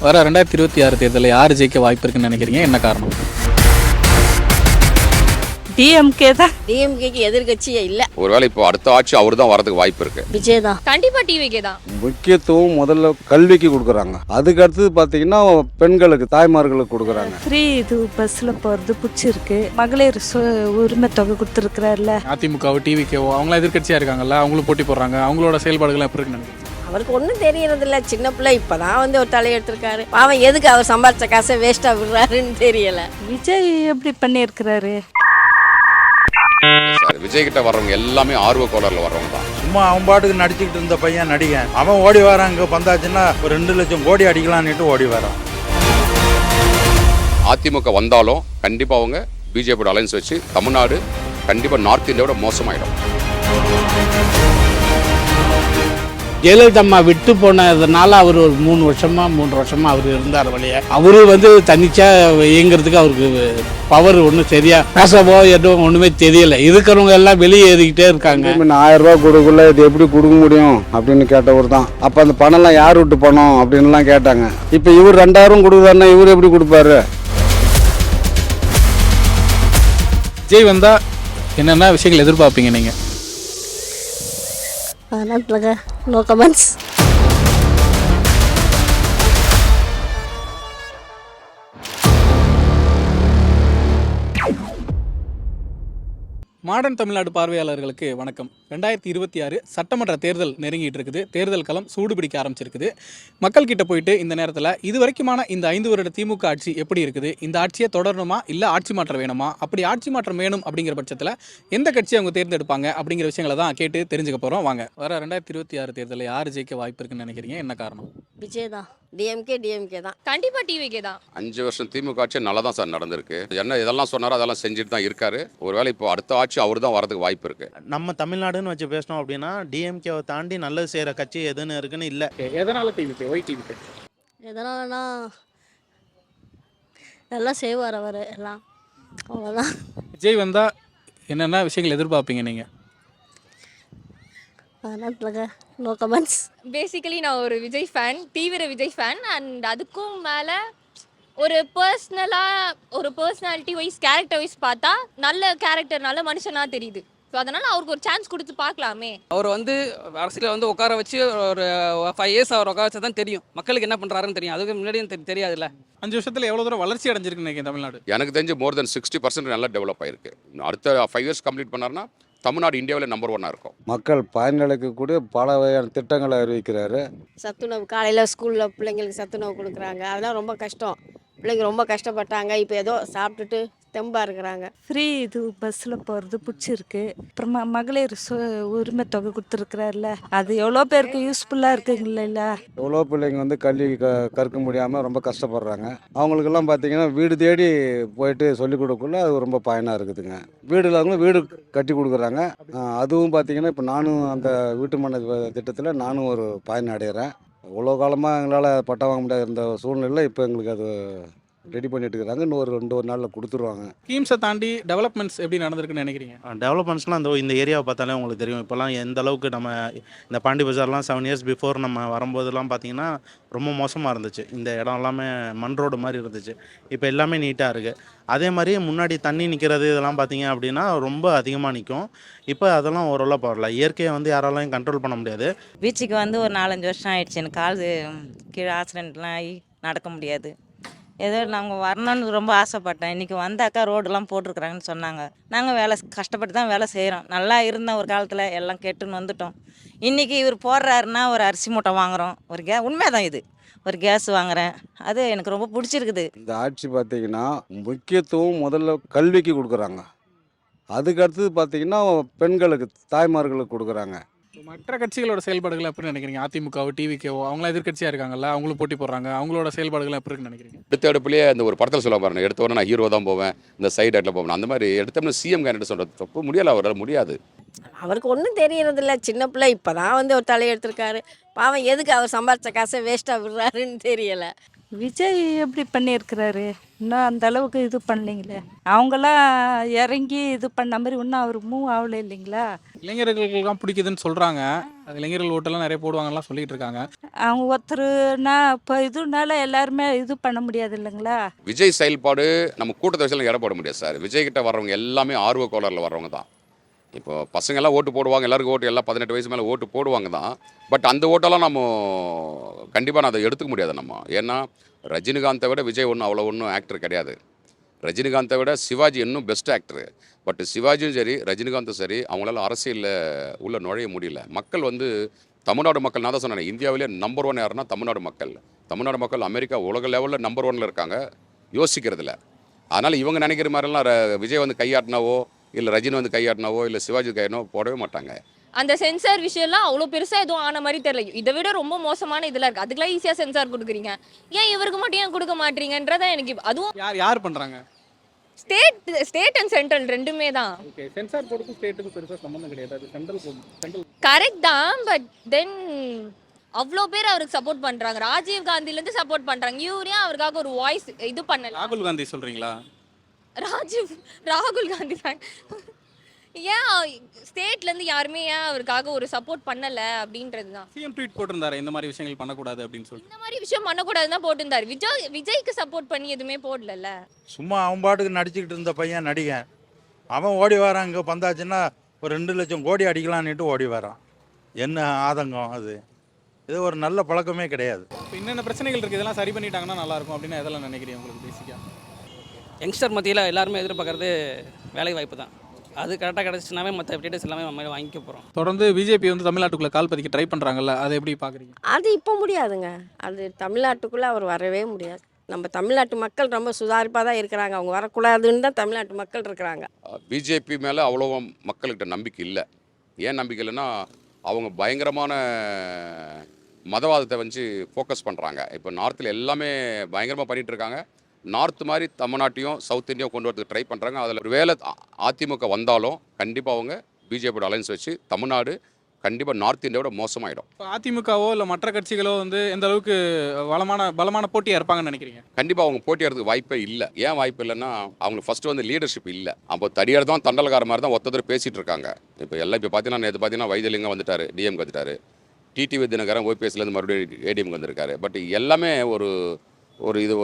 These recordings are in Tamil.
வர 2026 தேர்தலில் யார் ஜெயிக்க வாய்ப்பு இருக்குன்னு நினைக்கிறீங்க? என்ன காரணம்? டிஎம்கே தான். டிஎம்கேக்கு எதிர்கட்சியே இல்லை. ஒருவேளை இப்போ அடுத்த ஆட்சி அவர் தான் வரதுக்கு வாய்ப்பு இருக்கு. விஜய் தான். கண்டிப்பா டிவிகே தான். முக்கியத்துவம் முதல்ல கல்விக்கு கொடுக்குறாங்க. அதுக்கு அடுத்தது பார்த்தீங்கன்னா பெண்களுக்கு, தாய்மார்களுக்கு கொடுக்குறாங்க. ஃப்ரீ இது பஸ்ஸில் போகிறது பிடிச்சிருக்கு. மகளிர் உரிமை தொகை கொடுத்துருக்குறாருல. அதிமுகவோ டிவிகேவோ அவங்களாம் எதிர்கட்சியாக இருக்காங்கல்ல, அவங்களும் போட்டி போடுறாங்க. அவங்களோட செயல்பாடுகள் எப்படி இருக்குன்னு நினைக்கிறீங்க? அவருக்கு ஒன்றும் தெரியறதில்ல. சின்ன பிள்ளை இப்போதான் வந்து ஒரு தலையெடுத்திருக்காரு. அவன் எதுக்கு அவர் சம்பாதிச்ச காசை வேஸ்ட்டாக விடுறாருன்னு தெரியல. விஜய் எப்படி பண்ணியிருக்கிறாரு? விஜய் கிட்ட வர்றவங்க எல்லாமே ஆர்வ கோளாறுல வர்றவங்க தான். சும்மா அவன் பாட்டுக்கு நடிச்சுக்கிட்டு இருந்த பையன் நடிகன். அவன் ஓடி வராங்க, பந்தாச்சுன்னா ஒரு 2 லட்சம் கோடி அடிக்கலான்னுட்டு ஓடி வரான். அதிமுக வந்தாலும் கண்டிப்பா அவங்க பிஜேபியோட அலைன்ஸ் வச்சு தமிழ்நாடு கண்டிப்பா நார்த் இந்தியாவோட மோசமாயிடும். ஜெயலலிதா அம்மா விட்டு போனதுனால அவர் ஒரு 3 வருஷமா அவர் இருந்தார் வழிய. அவரு தனிச்சா இயங்குறதுக்கு அவருக்கு பவர் ஒன்றும் சரியா பேசவோ எதுவும் ஒன்றுமே தெரியல. இருக்கிறவங்க எல்லாம் வெளியே ஏறிக்கிட்டே இருக்காங்க. 1000 ரூபா கொடுக்கல, இது எப்படி கொடுக்க முடியும் அப்படின்னு கேட்டவர் தான். அப்போ அந்த பணம்லாம் யார் விட்டு பணம் அப்படின்லாம் கேட்டாங்க. இப்போ இவர் 2000 கொடுக்குறாருன்னா இவர் எப்படி கொடுப்பாரு? விஜய் வந்தா என்னென்ன விஷயங்கள் எதிர்பார்ப்பீங்க நீங்கள்? அதனால் நோ கமெண்ட்ஸ். மாடர்ன் தமிழ்நாடு பார்வையாளர்களுக்கு வணக்கம். 2026 சட்டமன்ற தேர்தல் நெருங்கிட்டு இருக்குது. தேர்தல் களம் சூடுபிடிக்க ஆரம்பிச்சிருக்குது. மக்கள் கிட்ட போயிட்டு இந்த நேரத்தில் இதுவரைக்குமான இந்த 5 வருட திமுக ஆட்சி எப்படி இருக்குது, இந்த ஆட்சியை தொடரணுமா இல்லை ஆட்சி மாற்றம் வேணுமா, அப்படி ஆட்சி மாற்றம் வேணும் அப்படிங்கிற பட்சத்தில் எந்த கட்சியை அவங்க தேர்ந்தெடுப்பாங்க அப்படிங்கிற விஷயங்களை தான் கேட்டு தெரிஞ்சுக்க போகிறோம். வாங்க. வர 2026 தேர்தலில் யார் ஜெயிக்க வாய்ப்பு இருக்குன்னு நினைக்கிறீங்க? என்ன காரணம்? விஜய் தான். டிஎம்கே தான். கண்டிப்பா டிவிகே தான். 5 வருஷம் திமுக ஆட்சி நல்லா தான் சார் நடந்திருக்கு. என்ன இதெல்லாம் சொன்னாரோ அதெல்லாம் செஞ்சுட்டு தான் இருக்காரு. ஒருவேளை இப்போ அடுத்த ஆட்சி அவர் தான் வரதுக்கு வாய்ப்பு இருக்கு. நம்ம தமிழ்நாடுன்னு வச்சு பேசணும் அப்படின்னா டிஎம்கேவை தாண்டி நல்லது செய்கிற கட்சி எதுன்னு இருக்குன்னு இல்லை. எதனால டிவிகே? Y TVK? எதனாலனா நல்லா செய்வார் அவர் எல்லாம். அவ்வளோதான். விஜய் வந்தா என்னென்ன விஷயங்கள் எதிர்பார்ப்பீங்க நீங்கள்? அதனால் நோ கமெண்ட்ஸ். பேசிக்கலி நான் ஒரு விஜய் ஃபேன், தீவிர விஜய் ஃபேன். அண்ட் அதுக்கும் மேலே ஒரு பர்சனாலிட்டி வைஸ், கேரக்டர் வைஸ் பார்த்தா நல்ல கேரக்டர், நல்ல மனுஷனா தெரியுது. ஸோ அதனால் அவருக்கு ஒரு சான்ஸ் கொடுத்து பார்க்கலாமே. அவர் அரசியலில் உட்கார வச்சு ஒரு 5 இயர்ஸ் அவர் உட்கார வச்சா தான் தெரியும் மக்களுக்கு என்ன பண்ணுறாருன்னு தெரியும். அதுக்கு முன்னாடியும் தெரியாதுல்ல. 5 வருஷத்தில் எவ்வளோ தூரம் வளர்ச்சி அடைஞ்சிருக்குன்னு நினைக்கிறேன் தமிழ்நாடு? எனக்கு தெரிஞ்சு மோர் தென் 60% நல்லா டெவலப் ஆயிருக்கு. அடுத்த 5 இயர்ஸ் கம்ப்ளீட் பண்ணாருன்னா தமிழ்நாடு இந்தியாவில் நம்பர் 1 இருக்கும். மக்கள் பயனளிக்கக்கூடிய பல வகையான திட்டங்களை அறிவிக்கிறாரு. சத்துணவு காலையில் ஸ்கூலில் பிள்ளைங்களுக்கு சத்துணவு கொடுக்குறாங்க. அதெல்லாம் ரொம்ப கஷ்டம். பிள்ளைங்க ரொம்ப கஷ்டப்பட்டாங்க. இப்போ ஏதோ சாப்பிட்டுட்டு தெம்பாக இருக்கிறாங்க. ஃப்ரீ இது பஸ்ஸில் போகிறது பிடிச்சிருக்கு. அப்புறமா மகளிர் உரிமை தொகை கொடுத்துருக்குறாருல. அது எவ்வளோ பேருக்கு யூஸ்ஃபுல்லாக இருக்குங்களா? எவ்வளோ பிள்ளைங்க கல்வி கற்க முடியாமல் ரொம்ப கஷ்டப்படுறாங்க. அவங்களுக்கெல்லாம் பார்த்தீங்கன்னா வீடு தேடி போயிட்டு சொல்லிக் கொடுக்கல, அது ரொம்ப பயனாக இருக்குதுங்க. வீடு இல்லாதவங்களும் வீடு கட்டி கொடுக்குறாங்க. அதுவும் பார்த்தீங்கன்னா இப்போ நானும் அந்த வீட்டு மனை திட்டத்தில் நானும் ஒரு பயன் அடைகிறேன். இவ்வளோ காலமாக எங்களால் பட்டா வாங்க முடியாத இருந்த சூழ்நிலையில் இப்போ எங்களுக்கு அது ரெடி பண்ணிட்டு இருக்காங்க. இன்னும் ஒரு 2 நாளில் கொடுத்துருவாங்க. ஸ்கீம்ஸை தாண்டி டெவலப்மெண்ட்ஸ் எப்படி நடந்திருக்குன்னு நினைக்கிறீங்க? டெவலப்மெண்ட்ஸ்லாம் இந்த ஏரியாவை பார்த்தாலே உங்களுக்கு தெரியும். இப்போலாம் எந்த அளவுக்கு நம்ம இந்த பாண்டி பஜார்லாம் 7 இயர்ஸ் பிஃபோர் நம்ம வரும்போதெல்லாம் பார்த்தீங்கன்னா ரொம்ப மோசமாக இருந்துச்சு. இந்த இடம் எல்லாமே மண் ரோடு மாதிரி இருந்துச்சு. இப்போ எல்லாமே நீட்டாக இருக்குது. அதே மாதிரி முன்னாடி தண்ணி நிற்கிறது இதெல்லாம் பார்த்தீங்க அப்படின்னா ரொம்ப அதிகமாக நிற்கும். இப்போ அதெல்லாம் ஓரளவு பரவாயில்ல. இயற்கையை யாராலையும் கண்ட்ரோல் பண்ண முடியாது. பீச்சுக்கு ஒரு 4-5 வருஷம் ஆயிடுச்சு. எனக்கு கால் கீழே ஆக்சிடென்ட்லாம் ஆகி நடக்க முடியாது. ஏதோ நாங்கள் வரணும்னு ரொம்ப ஆசைப்பட்டேன். இன்றைக்கி வந்தாக்கா ரோடெலாம் போட்டிருக்குறாங்கன்னு சொன்னாங்க. நாங்கள் கஷ்டப்பட்டு தான் வேலை செய்கிறோம். நல்லா இருந்தோம் ஒரு காலத்தில், எல்லாம் கெட்டுன்னு வந்துட்டோம். இன்றைக்கி இவர் போடுறாருன்னா ஒரு அரிசி மூட்டை வாங்குகிறோம், ஒரு உண்மைதான் இது, ஒரு கேஸ் வாங்குகிறேன். அது எனக்கு ரொம்ப பிடிச்சிருக்குது. இந்த ஆட்சி பார்த்தீங்கன்னா முக்கியத்துவம் முதல்ல கல்விக்கு கொடுக்குறாங்க. அதுக்கு அடுத்தது பார்த்தீங்கன்னா பெண்களுக்கு, தாய்மார்களுக்கு கொடுக்குறாங்க. மற்ற கட்சிகளோட செயல்பாடுகள் எப்படி நினைக்கிறீங்க? அதிமுகவோ டிவிகேவோ அவங்களாம் எதிர்கட்சியாக இருக்காங்கல்ல, அவங்களும் போட்டி போடுறாங்க. அவங்களோட செயல்பாடுகள் எப்படி இருக்குன்னு நினைக்கிறீங்க? எடுத்த எடுப்புலேயே அந்த ஒரு படத்தில் சொல்ல பாருங்க, எடுத்தவொடனே நான் ஹீரோ தான் போவேன், இந்த சைடு இடத்துல போவேன், அந்த மாதிரி எடுத்தோம்னா சிஎம் கேண்டிடேட் சொல்கிறது தப்பு. முடியலை, அவரால் முடியாது. அவருக்கு ஒன்றும் தெரியறதில்ல. சின்ன பிள்ளை இப்போதான் வந்து ஒரு தலையெடுத்திருக்காரு. பாவம் எதுக்கு அவர் சம்பாதிச்ச காசை வேஸ்ட்டாக விடுறாருன்னு தெரியல. விஜய் எப்படி பண்ணியிருக்கிறாரு? இன்னும் அந்த அளவுக்கு இது பண்ணலைங்களே. அவங்களாம் இறங்கி இது பண்ண மாதிரி இன்னும் அவர் மூவ் ஆகலை இல்லைங்களா? இளைஞர்களுக்கெல்லாம் பிடிக்குதுன்னு சொல்கிறாங்க. இளைஞர்கள் ஓட்டெல்லாம் நிறைய போடுவாங்கலாம் சொல்லிட்டு இருக்காங்க. அவங்க ஒருத்தருனா இப்போ இதுனால எல்லாருமே இது பண்ண முடியாது இல்லைங்களா? விஜய் செயல்பாடு நம்ம கூட்டத்தை வச்சு எடை போட முடியாது சார். விஜய் கிட்ட வர்றவங்க எல்லாமே ஆர்வ கோளாறுல வர்றவங்க தான். இப்போ பசங்கள்லாம் ஓட்டு போடுவாங்க, எல்லாருக்கும் ஓட்டு, எல்லாம் 18 வயசு மேலே ஓட்டு போடுவாங்க தான். பட் அந்த ஓட்டெல்லாம் நம்ம கண்டிப்பாக நான் அதை எடுத்துக்க முடியாது நம்ம. ஏன்னா ரஜினிகாந்தை விட விஜய் ஒன்றும் ஆக்டர் கிடையாது. ரஜினிகாந்தை விட சிவாஜி இன்னும் பெஸ்ட் ஆக்டரு. பட் சிவாஜியும் சரி ரஜினிகாந்தும் சரி அவங்களால அரசியலில் உள்ள நுழைய முடியல. மக்கள் தமிழ்நாடு மக்கள், நான் தான் சொன்னேன், இந்தியாவிலே நம்பர் 1 யாருன்னா தமிழ்நாடு மக்கள். தமிழ்நாடு மக்கள் அமெரிக்கா உலக லெவலில் நம்பர் 1 இருக்காங்க, யோசிக்கிறதில்ல. அதனால் இவங்க நினைக்கிற மாதிரிலாம் விஜய் கையாட்டினாவோ இல்லை ரஜினி கையாட்டினாவோ இல்லை சிவாஜி கையாட்டினாவோ போடவே மாட்டாங்க. அந்த சென்சார் விஷயம்லாம் அவ்வளோ பெருசாக எதுவும் ஆன மாதிரி தெரியல. இதை விட ரொம்ப மோசமான இதெல்லாம் இருக்குது. அதுக்கெல்லாம் ஈஸியாக சென்சார் கொடுக்குறீங்க, ஏன் இவருக்கு மட்டும் ஏன் கொடுக்க மாட்டீங்கன்றதான் எனக்கு அதுவும் யார் பண்ணுறாங்க? ஸ்டேட் அண்ட் சென்ட்ரல் ரெண்டுமே தான். ஓகே, சென்சார் போர்டுக்கும் ஸ்டேட்டுக்கும் பெருசாக சம்மந்தம் கிடையாது. அது சென்ட்ரல் கரெக்ட் தான். பட் தென் அவ்வளோ பேர் அவருக்கு சப்போர்ட் பண்ணுறாங்க. ராஜீவ் காந்திலேருந்து சப்போர்ட் பண்ணுறாங்க. இவரே அவருக்காக ஒரு வாய்ஸ் இது பண்ணல. ராகுல் காந்தி சொல்கிறீங்களா? ராகுல் காந்தி தான். ஏன் ஸ்டேட்லேருந்து யாருமே ஏன் அவருக்காக ஒரு சப்போர்ட் பண்ணலை அப்படின்றது தான். சிஎம் ட்வீட் போட்டிருந்தாரு இந்த மாதிரி விஷயங்கள் பண்ணக்கூடாது அப்படின்னு சொல்லி. இந்த மாதிரி விஷயம் பண்ணக்கூடாதுன்னு தான் போட்டிருந்தாரு. விஜய்க்கு சப்போர்ட் பண்ணி எதுவுமே போடல. சும்மா அவன் பாட்டுக்கு நடிச்சுக்கிட்டு இருந்த பையன் நடிகன். அவன் ஓடி வரான், இங்கே வந்தாச்சுன்னா ஒரு 2 லட்சம் கோடி அடிக்கலான்னுட்டு ஓடி வரான். என்ன ஆதங்கம் அது? இது ஒரு நல்ல பழக்கமே கிடையாது. இப்போ என்னென்ன பிரச்சனைகள் இருக்குது, இதெல்லாம் சரி பண்ணிட்டாங்கன்னா நல்லாயிருக்கும் அப்படின்னு எதெல்லாம் நினைக்கிறீங்க உங்களுக்கு பேசிக்காக? யங்ஸ்டர் மத்தியில் எல்லாருமே எதிர்பார்க்கறது வேலை வாய்ப்பு தான். அது கரெக்டாக கிடச்சினாவே மற்ற டீட்டெயில்ஸ் எல்லாமே நம்ம வாங்கிக்க போகிறோம். தொடர்ந்து பிஜேபி தமிழ்நாட்டுக்குள்ளே கால் பதிக்க ட்ரை பண்ணுறாங்கல்ல, அதை எப்படி பார்க்குறீங்க? அது இப்போ முடியாதுங்க. அது தமிழ்நாட்டுக்குள்ளே அவர் வரவே முடியாது. நம்ம தமிழ்நாட்டு மக்கள் ரொம்ப சுதாரிப்பாக தான் இருக்கிறாங்க. அவங்க வரக்கூடாதுன்னு தான் தமிழ்நாட்டு மக்கள் இருக்கிறாங்க. பிஜேபி மேலே அவ்வளோ மக்கள்கிட்ட நம்பிக்கை இல்லை. ஏன் நம்பிக்கை இல்லைன்னா அவங்க பயங்கரமான மதவாதத்தை ஃபோக்கஸ் பண்ணுறாங்க. இப்போ நார்த்தில் எல்லாமே பயங்கரமாக பண்ணிகிட்டு இருக்காங்க. நார்த் மாதிரி தமிழ்நாட்டையும் சவுத் இந்தியாவும் கொண்டு வரதுக்கு ட்ரை பண்ணுறாங்க. அதில் ஒரு வேளை அதிமுக வந்தாலும் கண்டிப்பாக அவங்க பிஜேபியோட அலைன்ஸ் வச்சு தமிழ்நாடு கண்டிப்பாக நார்த் இந்தியாவோட மோசமாயிடும். இப்போ அதிமுகவோ இல்லை மற்ற கட்சிகளோ எந்த அளவுக்கு பலமான போட்டியாக இருப்பாங்கன்னு நினைக்கிறீங்க? கண்டிப்பாக அவங்க போட்டியாடுறதுக்கு வாய்ப்பே இல்லை. ஏன் வாய்ப்பு இல்லைன்னா அவங்களுக்கு ஃபஸ்ட்டு லீடர்ஷிப் இல்லை. அப்போ தடியார் தான் தண்டல்கார மாதிரி தான் ஒருத்தர் பேசிகிட்டு இருக்காங்க. இப்போ பார்த்தீங்கன்னா நேற்று பார்த்தீங்கன்னா வைத்தியலிங்கம் வந்துட்டார், டிஎம்க்கு வந்துட்டார். டிடிவி தினகரன் ஓபிஎஸ்லேருந்து மறுபடியும் ஏடிஎம்க்கு வந்திருக்காரு. பட் எல்லாமே இது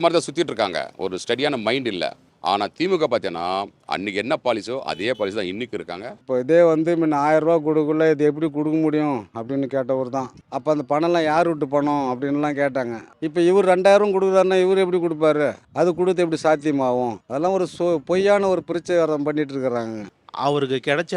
மாதிரி தான் சுற்றிட்டு இருக்காங்க. ஒரு ஸ்டடியான மைண்ட் இல்லை. ஆனால் திமுக பார்த்தீங்கன்னா அன்றைக்கி என்ன பாலிசோ அதே பாலிசி தான் இன்றைக்கி இருக்காங்க. இப்போ இதே முன்ன 1000 ரூபா கொடுக்கல, இது எப்படி கொடுக்க முடியும் அப்படின்னு கேட்டவர் தான். அப்போ அந்த பணம்லாம் யார் விட்டு பணம் அப்படின்லாம் கேட்டாங்க. இப்போ இவர் 2000 கொடுக்குறாருன்னா இவர் எப்படி கொடுப்பாரு? அது கொடுத்து எப்படி சாத்தியமாகும்? அதெல்லாம் ஒரு பொய்யான ஒரு பிரச்சாரம் பண்ணிட்டு இருக்கிறாங்க. அவருக்கு கிடைச்ச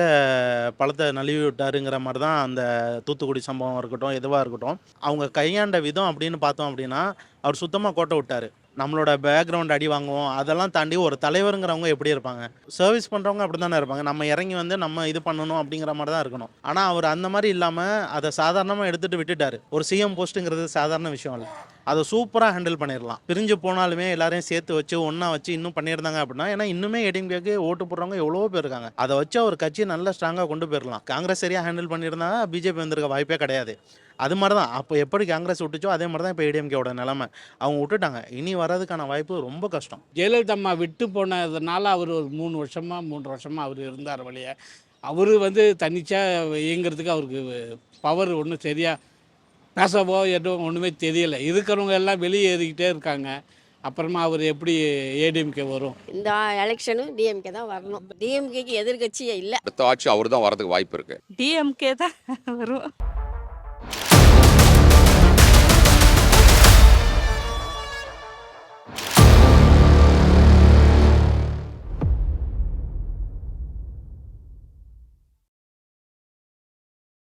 பழத்தை நழுவி விட்டாருங்கிற மாதிரி தான் அந்த தூத்துக்குடி சம்பவம் இருக்கட்டும், எதுவாக இருக்கட்டும், அவங்க கையாண்ட விதம் அப்படின்னு பார்த்தோம் அப்படின்னா அவர் சுத்தமாக கோட்டை விட்டார். நம்மளோட பேக்ரவுண்ட் அடி வாங்குவோம், அதெல்லாம் தாண்டி ஒரு தலைவருங்கிறவங்க எப்படி இருப்பாங்க? சர்வீஸ் பண்ணுறவங்க அப்படி தானே இருப்பாங்க. நம்ம இறங்கி நம்ம இது பண்ணணும் அப்படிங்கிற மாதிரி தான் இருக்கணும். ஆனால் அவர் அந்த மாதிரி இல்லாமல் அதை சாதாரணமாக எடுத்துகிட்டு விட்டுட்டார். ஒரு சிஎம் போஸ்ட்டுங்கிறது சாதாரண விஷயம் இல்லை. அதை சூப்பராக ஹேண்டில் பண்ணிடலாம். பிரிஞ்சு போனாலுமே எல்லாரையும் சேர்த்து வச்சு ஒன்றா வச்சு இன்னும் பண்ணியிருந்தாங்க அப்படின்னா, ஏன்னா இன்னுமே ஏடிஎம்கேக்கு ஓட்டு போடுறவங்க எவ்வளோ பேர் இருக்காங்க. அதை வச்சு ஒரு கட்சியை நல்லா ஸ்ட்ராங்காக கொண்டு போயிடலாம். காங்கிரஸ் சரியாக ஹேண்டில் பண்ணியிருந்தா பிஜேபி வந்திருக்க வாய்ப்பே கிடையாது. அது மாதிரி தான் அப்போ எப்படி காங்கிரஸ் விட்டுச்சோ அதே மாதிரி தான் இப்போ ஏடிஎம்கேவோட நிலைமை. அவங்க விட்டுட்டாங்க. இனி வர்றதுக்கான வாய்ப்பு ரொம்ப கஷ்டம். ஜெயலலிதா அம்மா விட்டு போனதுனால அவர் ஒரு 3 வருஷமாக அவர் இருந்தார் வழியே. அவர் தனிச்சாக இயங்கிறதுக்கு அவருக்கு பவர் ஒன்றும் சரியாக பேசவோ எதுவும் ஒன்றுமே தெரியலை. இருக்கிறவங்க எல்லாம் வெளியே ஏறிக்கிட்டே இருக்காங்க. அப்புறமா அவர் எப்படி ஏடிஎம்கே வரும்? இந்த எலெக்ஷனும் டிஎம்கே தான் வரணும். டிஎம்கேக்கு எதிர்கட்சியே இல்லை. அடுத்த ஆட்சி அவர் தான் வரதுக்கு வாய்ப்பு இருக்குது. டிஎம்கே தான் வரும்.